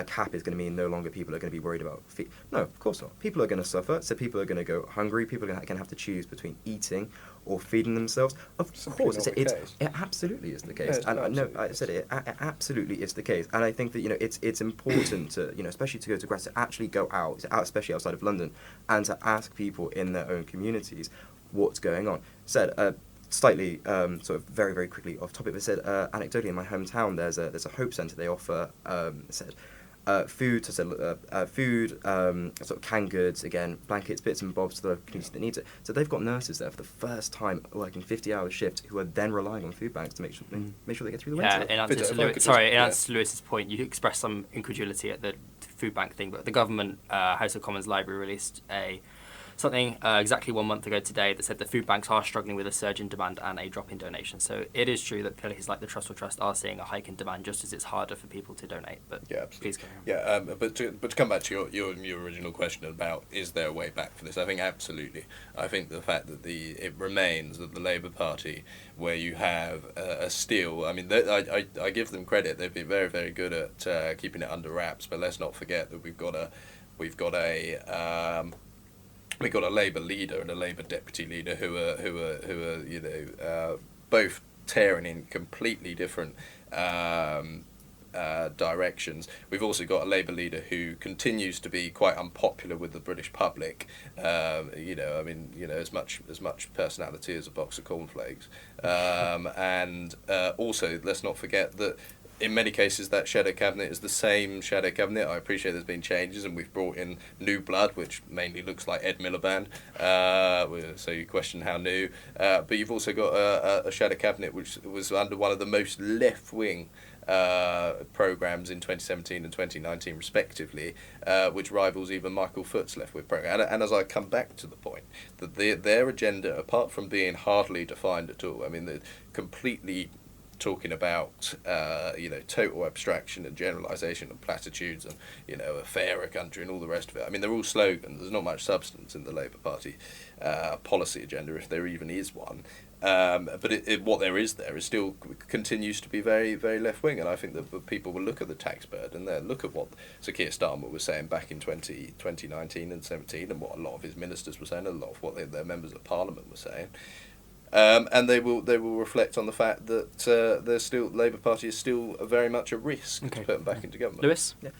cap is going to mean no longer people are going to be worried about feed. No, of course not. People are going to suffer. So people are going to go hungry. People are going to have to choose between eating or feeding themselves. Of course, it absolutely is the case. Yeah, I said it absolutely is the case. And I think that it's important to especially to go to grass, to actually go out, especially outside of London, and to ask people in their own communities what's going on. Slightly, sort of very, very quickly off topic, but said anecdotally in my hometown there's a hope centre. They offer food, sort of canned goods, again, blankets, bits and bobs to the community that needs it. So they've got nurses there for the first time working 50-hour shifts who are then relying on food banks to make sure they get through the winter. In answer to Lewis's point, you expressed some incredulity at the food bank thing, but the government House of Commons Library released a something exactly 1 month ago today that said that food banks are struggling with a surge in demand and a drop in donations. So it is true that places like the Trussell Trust are seeing a hike in demand, just as it's harder for people to donate. But yeah, absolutely. Please carry on. Yeah, but to come back to your original question about is there a way back for this, I think absolutely. I think the fact that it remains that the Labour Party, where you have a still, I mean, I give them credit. They've been very, very good at keeping it under wraps. But let's not forget that we've got a Labour leader and a Labour deputy leader who are both tearing in completely different directions. We've also got a Labour leader who continues to be quite unpopular with the British public. As much personality as a box of cornflakes. And also, let's not forget that in many cases that shadow cabinet is the same shadow cabinet. I appreciate there's been changes and we've brought in new blood, which mainly looks like Ed Miliband. So you question how new. But you've also got a shadow cabinet which was under one of the most left-wing programmes in 2017 and 2019 respectively, which rivals even Michael Foot's left-wing programme. And as I come back to the point, that their agenda, apart from being hardly defined at all, I mean, they're completely talking about total abstraction and generalisation and platitudes and a fairer country and all the rest of it. I mean, they're all slogans. There's not much substance in the Labour Party policy agenda, if there even is one. But what there is still continues to be very, very left wing, and I think that people will look at the tax burden and look at what Sir Keir Starmer was saying back in 2019 and 17, and what a lot of his ministers were saying, and a lot of what their members of Parliament were saying. And they will reflect on the fact that Labour Party is still very much a risk to put them back into government. Lewis? Yeah.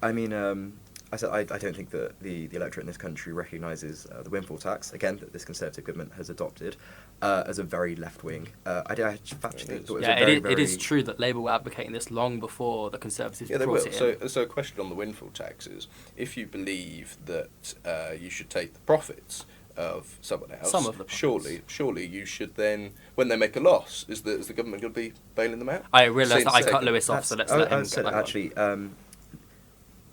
I mean, I don't think that the electorate in this country recognises the windfall tax, again, that this Conservative government has adopted, as a very left-wing. I actually thought it is true that Labour were advocating this long before the Conservatives brought it in. So a question on the windfall tax is, if you believe that you should take the profits of someone else, some of the profits, surely you should then, when they make a loss, is the government going to be bailing them out? I realise that I cut Lewis off, so let's let him get back actually, on.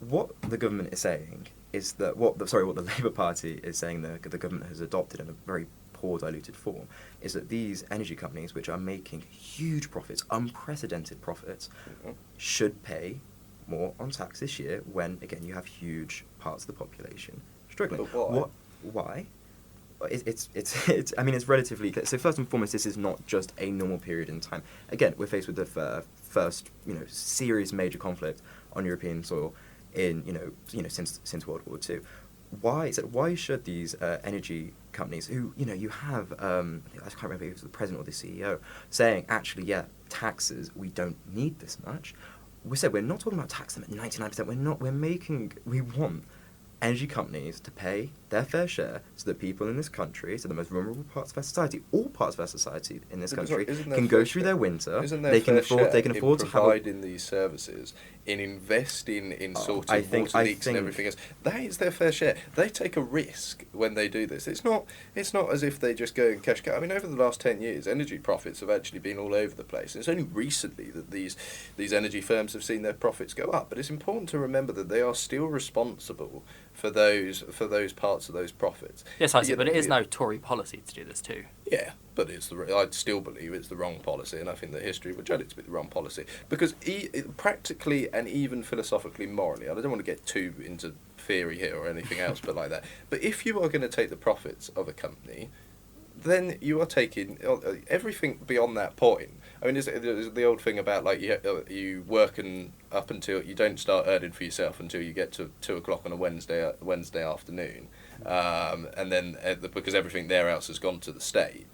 What the government is saying is that what the Labour Party is saying the government has adopted in a very poor diluted form is that these energy companies, which are making huge profits, unprecedented profits, should pay more on tax this year when, again, you have huge parts of the population struggling. But why? It's relatively clear. So first and foremost, this is not just a normal period in time. Again, we're faced with the first serious major conflict on European soil in since World War II. Why should these energy companies, who you have I can't remember if it was the president or the CEO, saying actually taxes, we don't need this much. We're not talking about tax them at 99%. We want energy companies to pay their fair share so that people in this country, so the most vulnerable parts of our society, all parts of our society in this country, can go through their winter. They can afford to providing these services, in investing in sorting water leaks and everything else. That is their fair share. They take a risk when they do this. It's not as if they just go and cash cow. I mean, over the last 10 years, energy profits have actually been all over the place. And it's only recently that these energy firms have seen their profits go up. But it's important to remember that they are still responsible for those parts of those profits. Yes, I see, but it is now Tory policy to do this too. Yeah, but I still believe it's the wrong policy, and I think that history would judge it to be the wrong policy. Because practically and even philosophically, morally, I don't want to get too into theory here or anything else but like that, but if you are going to take the profits of a company, then you are taking everything beyond that point. I mean, there's the old thing about like you work up until you don't start earning for yourself until you get to 2:00 on a Wednesday afternoon, and then because everything there else has gone to the state.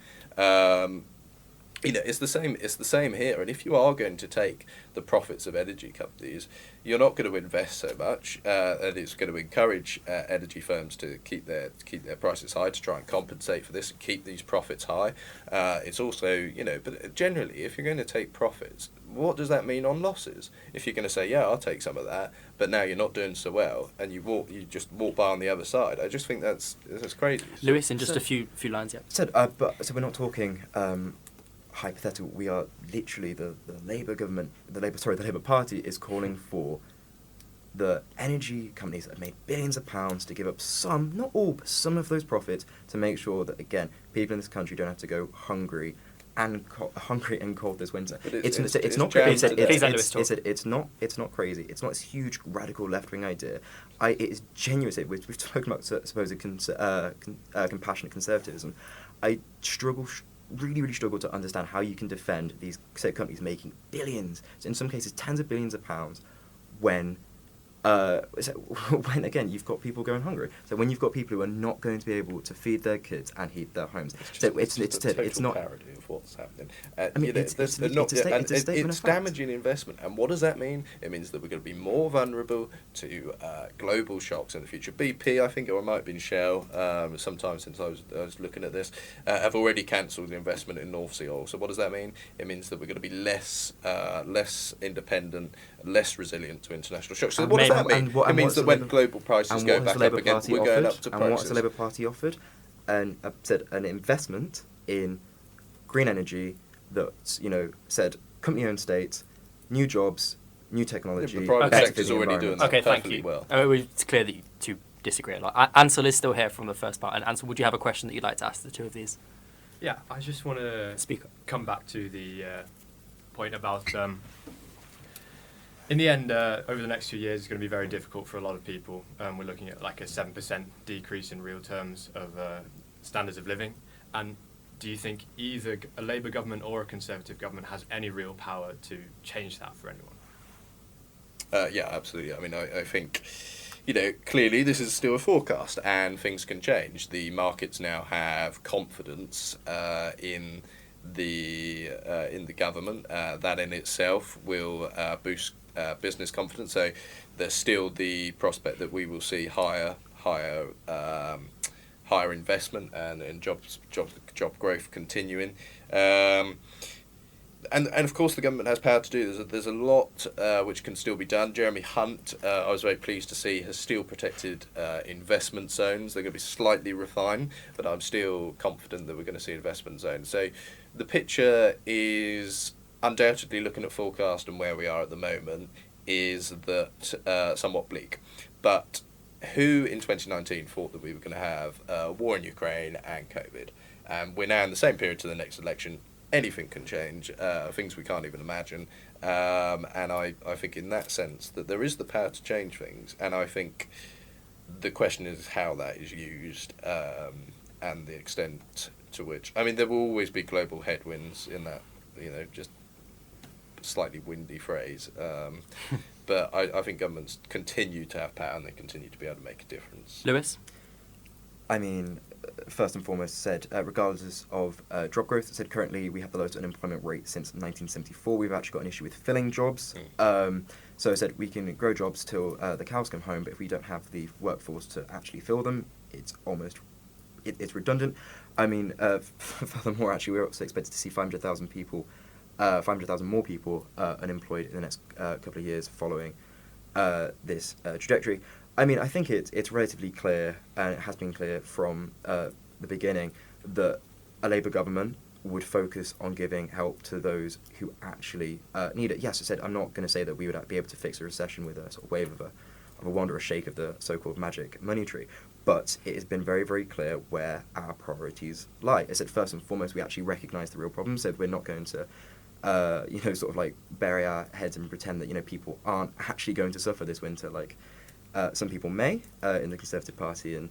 It's the same here. And if you are going to take the profits of energy companies, you're not going to invest so much, and it's going to encourage energy firms to keep their prices high to try and compensate for this and keep these profits high. It's also, but generally, if you're going to take profits, what does that mean on losses? If you're going to say, yeah, I'll take some of that, but now you're not doing so well, and you just walk by on the other side, I just think that's crazy. Lewis, in just a few lines, yeah. So we're not talking hypothetical. We are literally the Labour government. The Labour Party is calling for the energy companies that have made billions of pounds to give up some, not all, but some of those profits to make sure that, again, people in this country don't have to go hungry and cold this winter. It's not crazy. It's not crazy. It's not this huge radical left wing idea. It is genuine. We've spoken about supposed compassionate conservatism. I really struggle to understand how you can defend these companies making billions, in some cases tens of billions of pounds, when again you've got people going hungry. So when you've got people who are not going to be able to feed their kids and heat their homes, it's not parody of what's happening. It's damaging investment, and what does that mean? It means that we're going to be more vulnerable to global shocks in the future. BP, I think, or it might have been Shell, sometime since I was looking at this, have already cancelled the investment in North Sea oil. So what does that mean? It means that we're going to be less independent, less resilient to international shocks. So what does that mean? It means that when global prices go back up again, we're going up to prices. And what has the Labour Party offered? And said an investment in green energy that's, said company-owned states, new jobs, new technology. The private sector's already doing that perfectly well. It's clear that you two disagree a lot. Ansel is still here from the first part. And Ansel, would you have a question that you'd like to ask the two of these? Yeah, I just want to come back to the point about... in the end, over the next few years, it's going to be very difficult for a lot of people. We're looking at like a 7% decrease in real terms of standards of living. And do you think either a Labour government or a Conservative government has any real power to change that for anyone? Yeah, absolutely. I mean, I think, clearly this is still a forecast and things can change. The markets now have confidence in the government. That in itself will boost business confidence. So there's still the prospect that we will see higher investment and job growth continuing. And of course the government has power to do. There's a lot which can still be done. Jeremy Hunt, I was very pleased to see, has still protected investment zones. They're going to be slightly refined, but I'm still confident that we're going to see investment zones. So the picture is undoubtedly, looking at forecast and where we are at the moment, is that somewhat bleak. But who in 2019 thought that we were going to have a war in Ukraine and COVID? And we're now in the same period to the next election. Anything can change, things we can't even imagine. And I think in that sense that there is the power to change things. And I think the question is how that is used and the extent to which... I mean, there will always be global headwinds in that, just slightly windy phrase. But I think governments continue to have power and they continue to be able to make a difference. Lewis? I mean, first and foremost, said regardless of job growth, said currently we have the lowest unemployment rate since 1974. We've actually got an issue with filling jobs. So I said we can grow jobs till the cows come home, but if we don't have the workforce to actually fill them, it's redundant. I mean, furthermore, actually, we're also expected to see 500,000 more people unemployed in the next couple of years following this trajectory. I mean, I think it's relatively clear, and it has been clear from the beginning, that a Labour government would focus on giving help to those who actually need it. Yes, I said I'm not going to say that we would be able to fix a recession with a sort of wave of a wand or a shake of the so-called magic money tree, but it has been very, very clear where our priorities lie. I said first and foremost, we actually recognise the real problem, so we're not going to sort of like bury our heads and pretend that, people aren't actually going to suffer this winter, like some people may in the Conservative Party and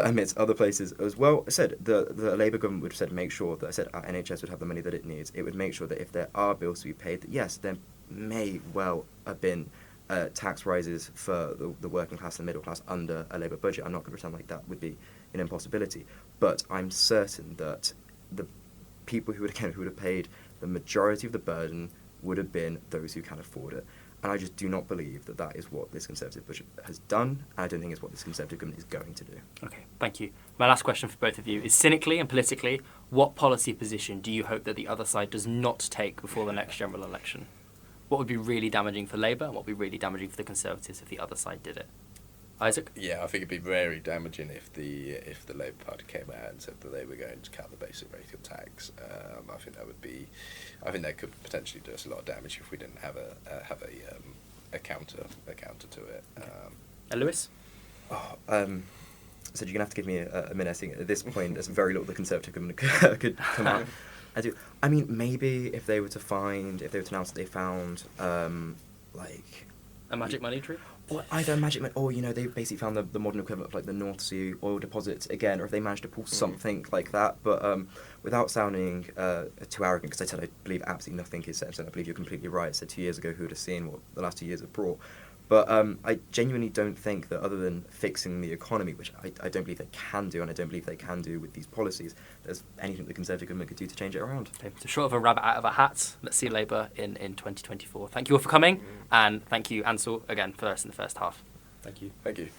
amidst other places as well. I said the Labour government would have said make sure that our NHS would have the money that it needs. It would make sure that if there are bills to be paid, that yes, there may well have been tax rises for the working class and middle class under a Labour budget. I'm not going to pretend like that would be an impossibility, but I'm certain that the people who would have paid the majority of the burden would have been those who can afford it. And I just do not believe that that is what this Conservative budget has done. I don't think it's what this Conservative government is going to do. Okay, thank you. My last question for both of you is, cynically and politically, what policy position do you hope that the other side does not take before the next general election? What would be really damaging for Labour and what would be really damaging for the Conservatives if the other side did it? Isaac? Yeah, I think it'd be very damaging if the Labour Party came out and said that they were going to cut the basic rate of tax. I think that could potentially do us a lot of damage if we didn't have a counter to it. Lewis? So you're gonna have to give me a minute. I think at this point, there's very little the Conservative government could come out. I mean, maybe if they were to announce that they found like a magic money tree. Or either a magic money, or they basically found the modern equivalent of like the North Sea oil deposits again, or if they managed to pull something like that. But without sounding too arrogant, because I said I believe absolutely nothing is set in stone. I believe you're completely right. I said 2 years ago, who would have seen what the last 2 years have brought? But I genuinely don't think that other than fixing the economy, which I don't believe they can do, and I don't believe they can do with these policies, there's anything the Conservative government could do to change it around. Okay. So short of a rabbit out of a hat, let's see Labour in 2024. Thank you all for coming, and thank you, Ansel, again, for us in the first half. Thank you. Thank you.